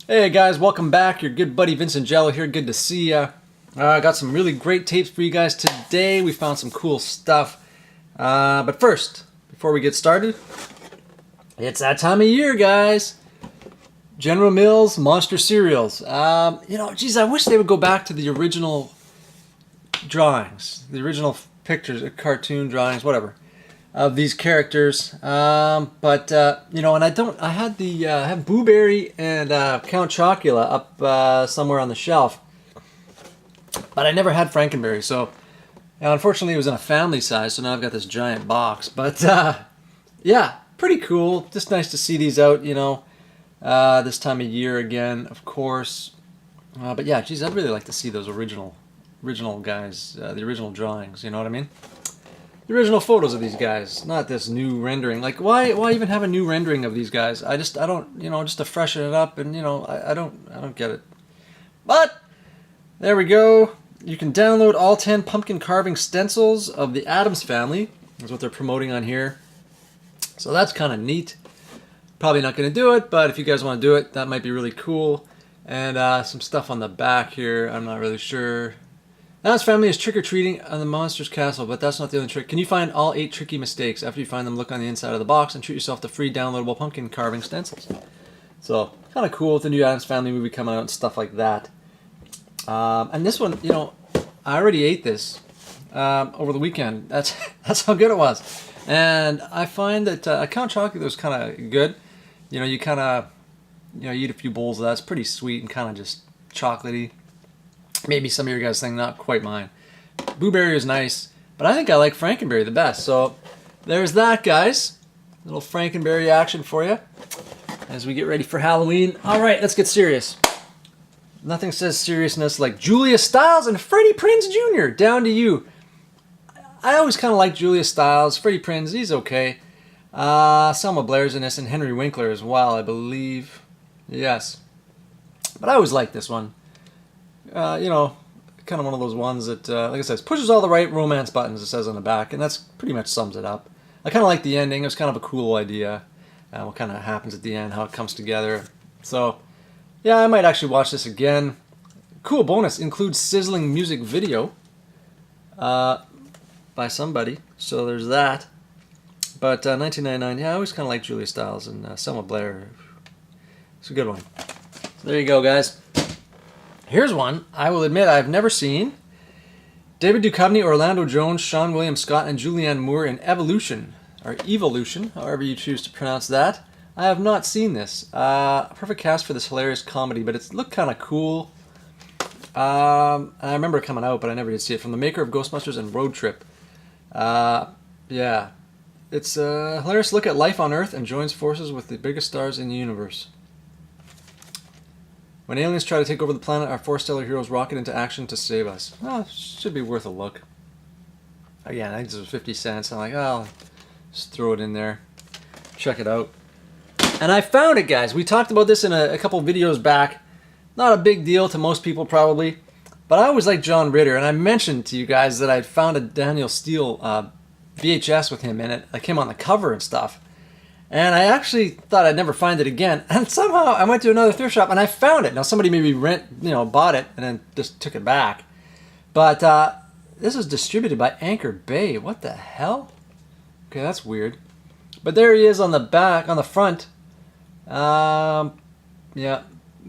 Hey guys, welcome back. Your good buddy Vincent Giallo here. Good to see ya. I got some really great tapes for you guys today. We found some cool stuff. But first, before we get started, it's that time of year, guys. General Mills Monster Cereals. Geez, I wish they would go back to the original drawings, the original pictures, cartoon drawings, whatever, of these characters. And I had Blueberry and Count Chocula up somewhere on the shelf, but I never had Frankenberry. So unfortunately, it was in a family size. So now I've got this giant box. But yeah, pretty cool. Just nice to see these out. This time of year again, of course. But yeah, geez, I'd really like to see those original guys, the original drawings. You know what I mean? The original photos of these guys, not this new rendering. Like, why even have a new rendering of these guys? I don't, just to freshen it up, and I don't get it. But there we go. You can download all 10 pumpkin carving stencils of the Addams family. That's what they're promoting on here. So that's kind of neat. Probably not going to do it, but if you guys want to do it, that might be really cool. And some stuff on the back here. I'm not really sure. Addams family is trick-or-treating on the Monsters Castle, but that's not the only trick. Can you find all 8 tricky mistakes? After you find them, look on the inside of the box and treat yourself to free downloadable pumpkin carving stencils. So, kind of cool with the new Addams Family movie coming out and stuff like that. And this one, I already ate this over the weekend. That's how good it was. And I find that Count Chocula was kind of good. You kind of, eat a few bowls of that. It's pretty sweet and kind of just chocolatey. Maybe some of your guys think not quite mine. Blueberry is nice, but I think I like Frankenberry the best. So there's that, guys. Little Frankenberry action for you as we get ready for Halloween. All right, let's get serious. Nothing says seriousness like Julia Stiles and Freddie Prinze Jr. Down to you. I always kind of like Julia Stiles. Freddie Prinze, he's okay. Selma Blair's in this, and Henry Winkler as well, I believe. Yes. But I always like this one. Kind of one of those ones that, like I said, pushes all the right romance buttons, it says on the back, and that's pretty much sums it up. I kind of like the ending. It was kind of a cool idea. What kind of happens at the end, how it comes together. So, yeah, I might actually watch this again. Cool bonus, includes sizzling music video by somebody. So there's that. But 1999, yeah, I always kind of like Julia Stiles and Selma Blair. It's a good one. So there you go, guys. Here's one I will admit I've never seen. David Duchovny, Orlando Jones, Sean William Scott, and Julianne Moore in Evolution, or Evolution, however you choose to pronounce that. I have not seen this. Perfect cast for this hilarious comedy, but it looked kind of cool. I remember it coming out, but I never did see it. From the maker of Ghostbusters and Road Trip. Yeah. It's a hilarious look at life on Earth and joins forces with the biggest stars in the universe. When aliens try to take over the planet, our 4 stellar heroes rocket into action to save us. Oh, should be worth a look. Again, I think this was 50 cents. I'm like, oh, just throw it in there. Check it out. And I found it, guys. We talked about this in a couple videos back. Not a big deal to most people, probably. But I always liked John Ritter. And I mentioned to you guys that I'd found a Danielle Steel VHS with him in it. Like him on the cover and stuff. And I actually thought I'd never find it again. And somehow I went to another thrift shop and I found it. Now somebody maybe bought it and then just took it back. But this is distributed by Anchor Bay. What the hell? Okay, that's weird. But there he is on the back, on the front. Yeah.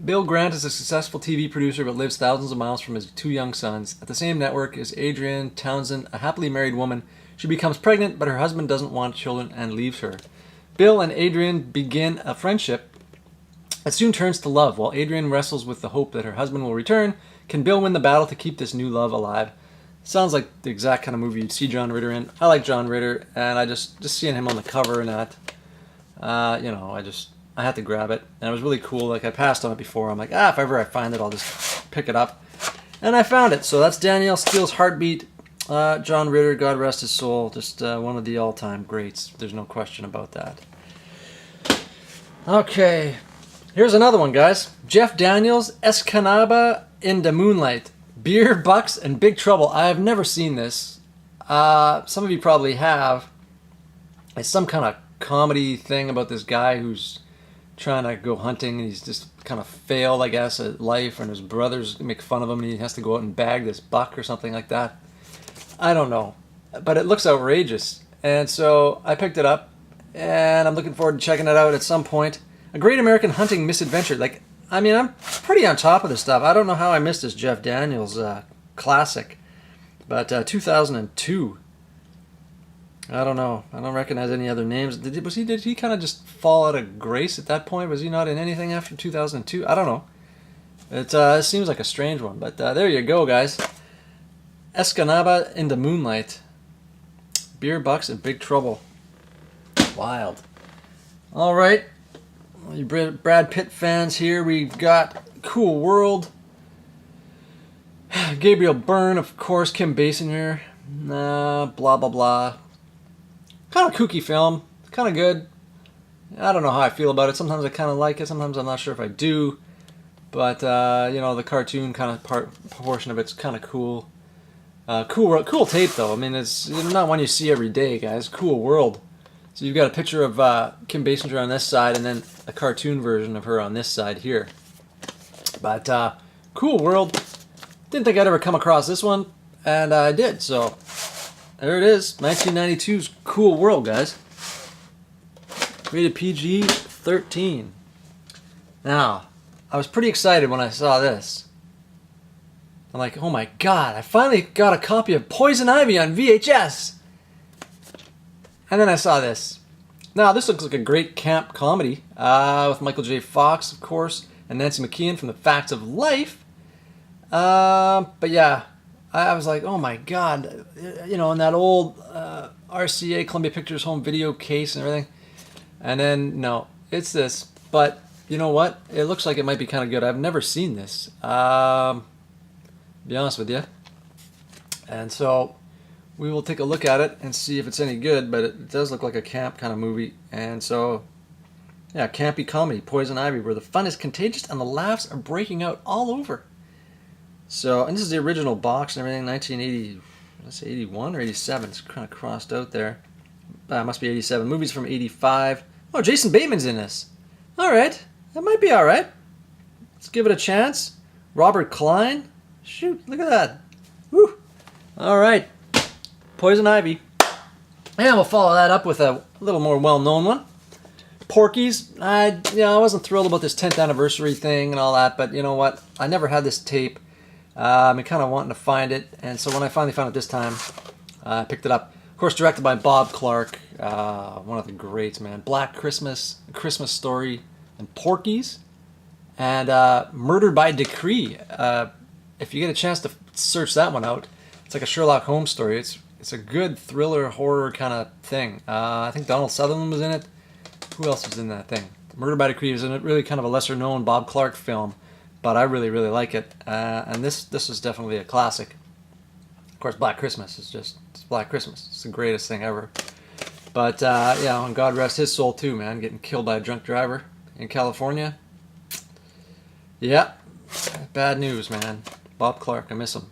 Bill Grant is a successful TV producer but lives thousands of miles from his 2 young sons. At the same network is Adrienne Townsend, a happily married woman. She becomes pregnant, but her husband doesn't want children and leaves her. Bill and Adrienne begin a friendship that soon turns to love. While Adrienne wrestles with the hope that her husband will return, can Bill win the battle to keep this new love alive? Sounds like the exact kind of movie you'd see John Ritter in. I like John Ritter, and I just seeing him on the cover and that, I had to grab it, and it was really cool. Like I passed on it before. I'm like, if ever I find it, I'll just pick it up, and I found it. So that's Danielle Steel's Heartbeat. John Ritter, God rest his soul, just one of the all-time greats. There's no question about that. Okay, here's another one, guys. Jeff Daniels, Escanaba in the Moonlight. Beer, Bucks, and Big Trouble. I have never seen this. Some of you probably have. It's some kind of comedy thing about this guy who's trying to go hunting, and he's just kind of failed, I guess, at life, and his brothers make fun of him, and he has to go out and bag this buck or something like that. I don't know, but it looks outrageous, and so I picked it up, and I'm looking forward to checking it out at some point. A Great American Hunting Misadventure. Like, I mean, I'm pretty on top of this stuff. I don't know how I missed this Jeff Daniels classic, but 2002. I don't know. I don't recognize any other names. Did he kind of just fall out of grace at that point? Was he not in anything after 2002? I don't know. It seems like a strange one, but there you go, guys. Escanaba in the Moonlight. Beer Bucks in Big Trouble. Wild. All right. You Brad Pitt fans here. We've got Cool World. Gabriel Byrne, of course. Kim Basinger. Blah, blah, blah. Kind of kooky film. Kind of good. I don't know how I feel about it. Sometimes I kind of like it. Sometimes I'm not sure if I do. But, you know, the cartoon kind of portion of it's kind of cool. Cool tape, though. I mean, it's not one you see every day, guys. Cool World. So you've got a picture of Kim Basinger on this side and then a cartoon version of her on this side here. But Cool World. Didn't think I'd ever come across this one, and I did. So there it is. 1992's Cool World, guys. Rated PG-13. Now, I was pretty excited when I saw this. I'm like, oh my god, I finally got a copy of Poison Ivy on VHS. And then I saw this. Now, this looks like a great camp comedy with Michael J. Fox, of course, and Nancy McKeon from The Facts of Life. But yeah, I was like, oh my god, you know, in that old RCA, Columbia Pictures home video case and everything. And then, no, it's this. But you know what? It looks like it might be kind of good. I've never seen this, to be honest with you. And so we will take a look at it and see if it's any good, but it does look like a camp kind of movie. And so, yeah, campy comedy, Poison Ivy, where the fun is contagious and the laughs are breaking out all over. So, and this is the original box and everything, 1980, let's say 81 or 87. It's kind of crossed out there. Must be 87. Movies from 85. Oh, Jason Bateman's in this. All right, that might be all right. Let's give it a chance. Robert Klein. Shoot, look at that. Woo. All right. Poison Ivy. And we'll follow that up with a little more well-known one. Porkies. I wasn't thrilled about this 10th anniversary thing and all that, but you know what? I never had this tape. I've been kind of wanting to find it, and so when I finally found it this time, I picked it up. Of course, directed by Bob Clark, one of the greats, man. Black Christmas, A Christmas Story, and Porkies, and Murdered by Decree. If you get a chance to search that one out, it's like a Sherlock Holmes story. It's a good thriller horror kind of thing. I think Donald Sutherland was in it. Who else was in that thing? Murdered by Decree is in it. Really kind of a lesser known Bob Clark film, but I really like it. And this is definitely a classic. Of course, Black Christmas is just Black Christmas. It's the greatest thing ever. But yeah, and God rest his soul too, man. Getting killed by a drunk driver in California. Yeah, bad news, man. Bob Clark, I miss him.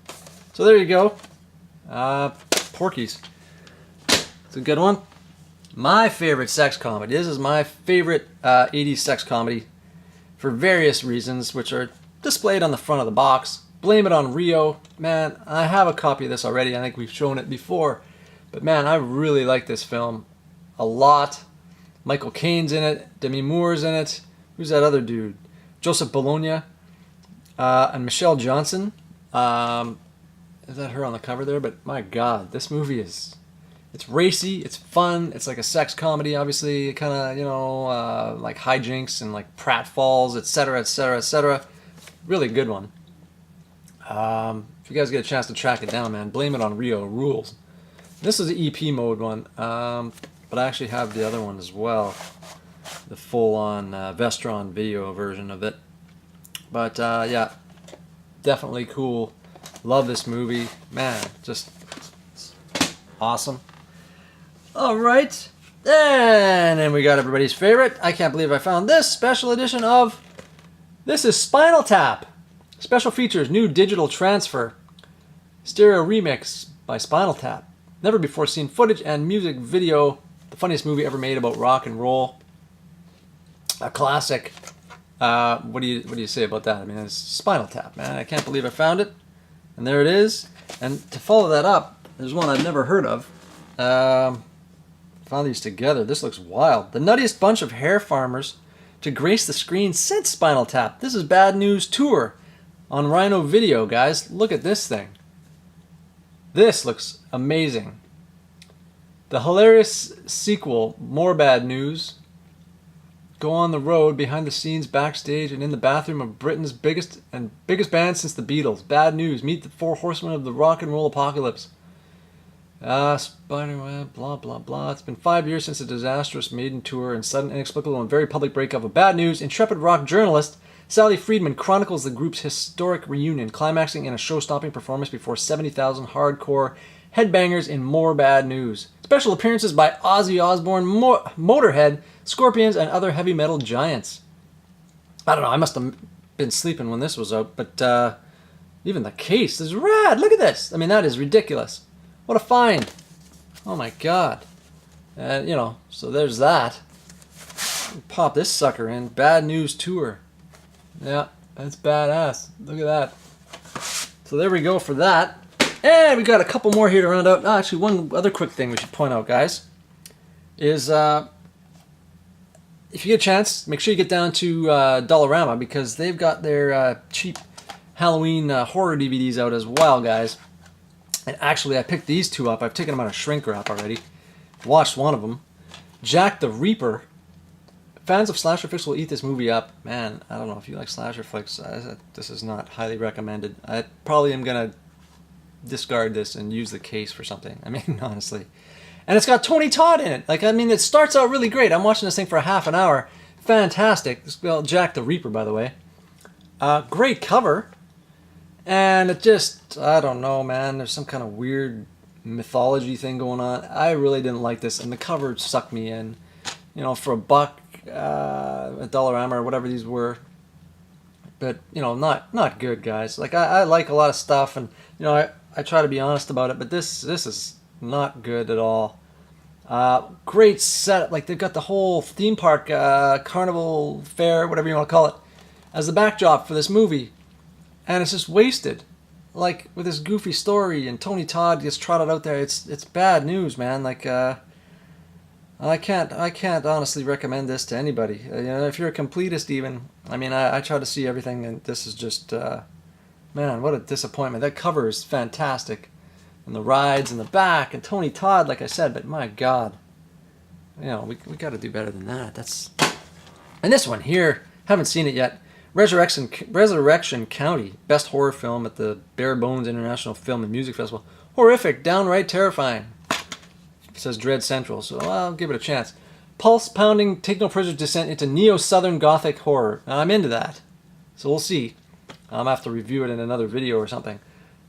So there you go. Porkies. It's a good one. My favorite sex comedy. This is my favorite 80s sex comedy for various reasons, which are displayed on the front of the box. Blame It On Rio. Man, I have a copy of this already. I think we've shown it before. But man, I really like this film a lot. Michael Caine's in it. Demi Moore's in it. Who's that other dude? Joseph Bologna. And Michelle Johnson. Is that her on the cover there? But my God, this movie is... It's racy, it's fun, it's like a sex comedy, obviously, kind of, you know, like hijinks and like pratfalls, etc., etc., etc. Really good one. If you guys get a chance to track it down, man, Blame It On Rio rules. This is the EP mode one, but I actually have the other one as well, the full-on Vestron video version of it. But yeah, definitely cool. Love this movie, man, just awesome. All right, and then we got everybody's favorite. I can't believe I found this special edition of... This is Spinal Tap. Special features, new digital transfer. Stereo remix by Spinal Tap. Never before seen footage and music video. The funniest movie ever made about rock and roll. A classic. What do you say about that? I mean, it's Spinal Tap, man. I can't believe I found it, and there it is. And to follow that up, there's one I've never heard of. Found these together. This looks wild. The nuttiest bunch of hair farmers to grace the screen since Spinal Tap. This is Bad News Tour on Rhino Video, guys. Look at this thing. This looks amazing. The hilarious sequel, More Bad News. Go on the road, behind the scenes, backstage, and in the bathroom of Britain's biggest band since the Beatles. Bad News. Meet the four horsemen of the rock and roll apocalypse. Spider-Man, blah, blah, blah. It's been 5 years since a disastrous maiden tour and sudden, inexplicable, and very public breakup of Bad News. Intrepid rock journalist Sally Friedman chronicles the group's historic reunion, climaxing in a show-stopping performance before 70,000 hardcore headbangers in More Bad News. Special appearances by Ozzy Osbourne, Motorhead, Scorpions, and other heavy metal giants. I don't know, I must have been sleeping when this was out, but even the case is rad. Look at this. I mean, that is ridiculous. What a find. Oh my god. You know, so there's that. Pop this sucker in. Bad News Tour. Yeah, that's badass. Look at that. So there we go for that. And we got a couple more here to round out. Actually, one other quick thing we should point out, guys, is if you get a chance, make sure you get down to Dollarama, because they've got their cheap Halloween horror DVDs out as well, guys. And actually, I picked these two up. I've taken them out of shrink wrap already. Watched one of them. Jack the Reaper. Fans of slasher flicks will eat this movie up. Man, I don't know if you like slasher flicks. This is not highly recommended. I probably am going to discard this and use the case for something. I mean, honestly. And it's got Tony Todd in it. Like, I mean, it starts out really great. I'm watching this thing for a half an hour. Fantastic. Well, Jack the Reaper, by the way. Great cover. And it just, I don't know, man. There's some kind of weird mythology thing going on. I really didn't like this. And the cover sucked me in. You know, for $1 at Dollarama or whatever these were. But, you know, not good, guys. Like, I like a lot of stuff. And, you know, I try to be honest about it. But this is not good at all. Great setup. Like, they've got the whole theme park, carnival fair, whatever you want to call it, as the backdrop for this movie. And it's just wasted. Like, with this goofy story and Tony Todd gets trotted out there, it's bad news, man. Like, I can't honestly recommend this to anybody. You know, if you're a completist even, I mean, I try to see everything, and this is just, man, what a disappointment. That cover is fantastic. And the rides in the back, and Tony Todd, like I said, but my God. You know, we got to do better than that. And this one here, haven't seen it yet. Resurrection County, best horror film at the Bare Bones International Film and Music Festival. Horrific, downright terrifying. It says Dread Central, so I'll give it a chance. Pulse-pounding, take no prisoners descent into neo-southern gothic horror. Now, I'm into that, so we'll see. I'll have to review it in another video or something.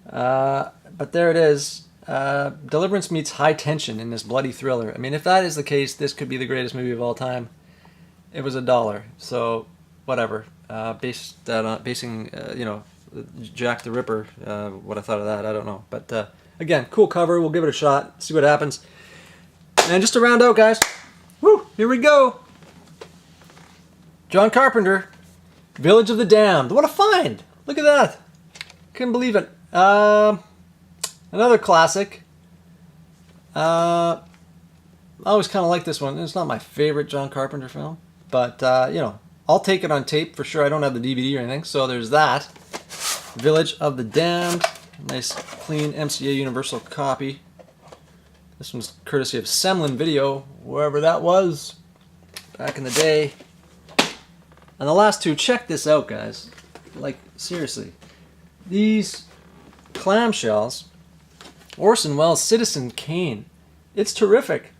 But there it is. Deliverance meets high tension in this bloody thriller. I mean, if that is the case, this could be the greatest movie of all time. It was $1, so whatever. Basing, you know, Jack the Ripper, what I thought of that, I don't know. But again, cool cover. We'll give it a shot, see what happens. And just to round out, guys, woo, here we go. John Carpenter, Village of the Damned. What a find! Look at that. Couldn't believe it. Another classic. I always kind of like this one. It's not my favorite John Carpenter film, but you know, I'll take it on tape for sure. I don't have the DVD or anything, so there's that. Village of the Damned. Nice, clean MCA Universal copy. This one's courtesy of Semlin Video, wherever that was back in the day. And the last two, check this out, guys. Like, seriously. These clamshells, Orson Welles' Citizen Kane. It's terrific.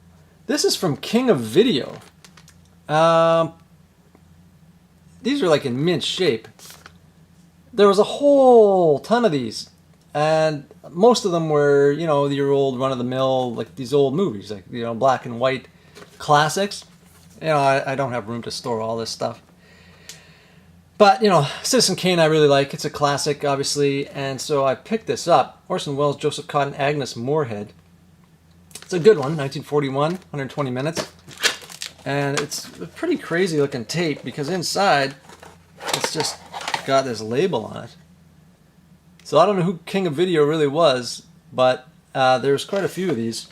This is from King of Video. These are like in mint shape. There was a whole ton of these, and most of them were, you know, your old run-of-the-mill, like these old movies, like, you know, black and white classics. You know, I don't have room to store all this stuff. But, you know, Citizen Kane I really like. It's a classic, obviously, and so I picked this up. Orson Welles, Joseph Cotten, Agnes Moorehead. It's a good one, 1941, 120 minutes. And it's a pretty crazy looking tape, because inside it's just got this label on it. So I don't know who King of Video really was, but there's quite a few of these.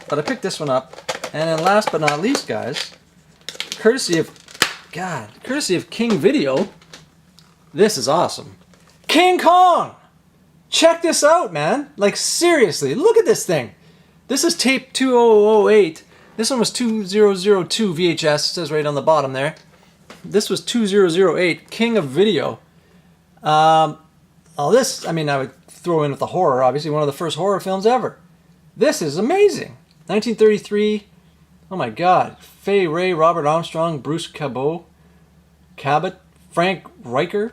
But I picked this one up. And then last but not least, guys, courtesy of King Video, this is awesome. King Kong! Check this out, man. Like, seriously, look at this thing. This is tape 2008. This one was 2002 VHS. It says right on the bottom there. This was 2008, King of Video. All this, I mean, I would throw in with the horror, obviously, one of the first horror films ever. This is amazing. 1933. Oh my God. Fay Ray, Robert Armstrong, Bruce Cabot, Frank Riker.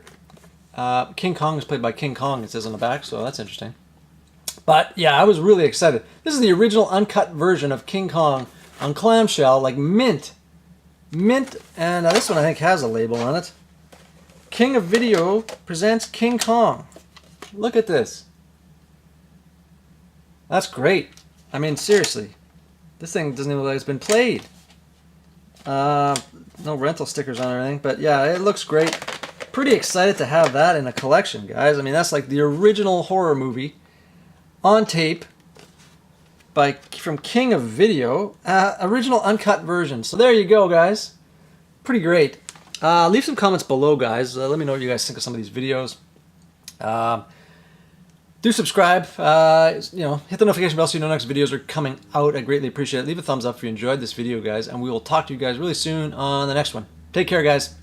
King Kong is played by King Kong, it says on the back, so that's interesting. But yeah, I was really excited. This is the original uncut version of King Kong on clamshell, like mint. Mint, and this one I think has a label on it. King of Video presents King Kong. Look at this. That's great. I mean, seriously. This thing doesn't even look like it's been played. No rental stickers on or anything, but yeah, it looks great. Pretty excited to have that in a collection, guys. I mean, that's like the original horror movie on tape from King of Video, original uncut version. So there you go, guys. Pretty great. Leave some comments below, guys. Let me know what you guys think of some of these videos. Do subscribe. Hit the notification bell so you know next videos are coming out. I greatly appreciate it. Leave a thumbs up if you enjoyed this video, guys, and we will talk to you guys really soon on the next one. Take care, guys.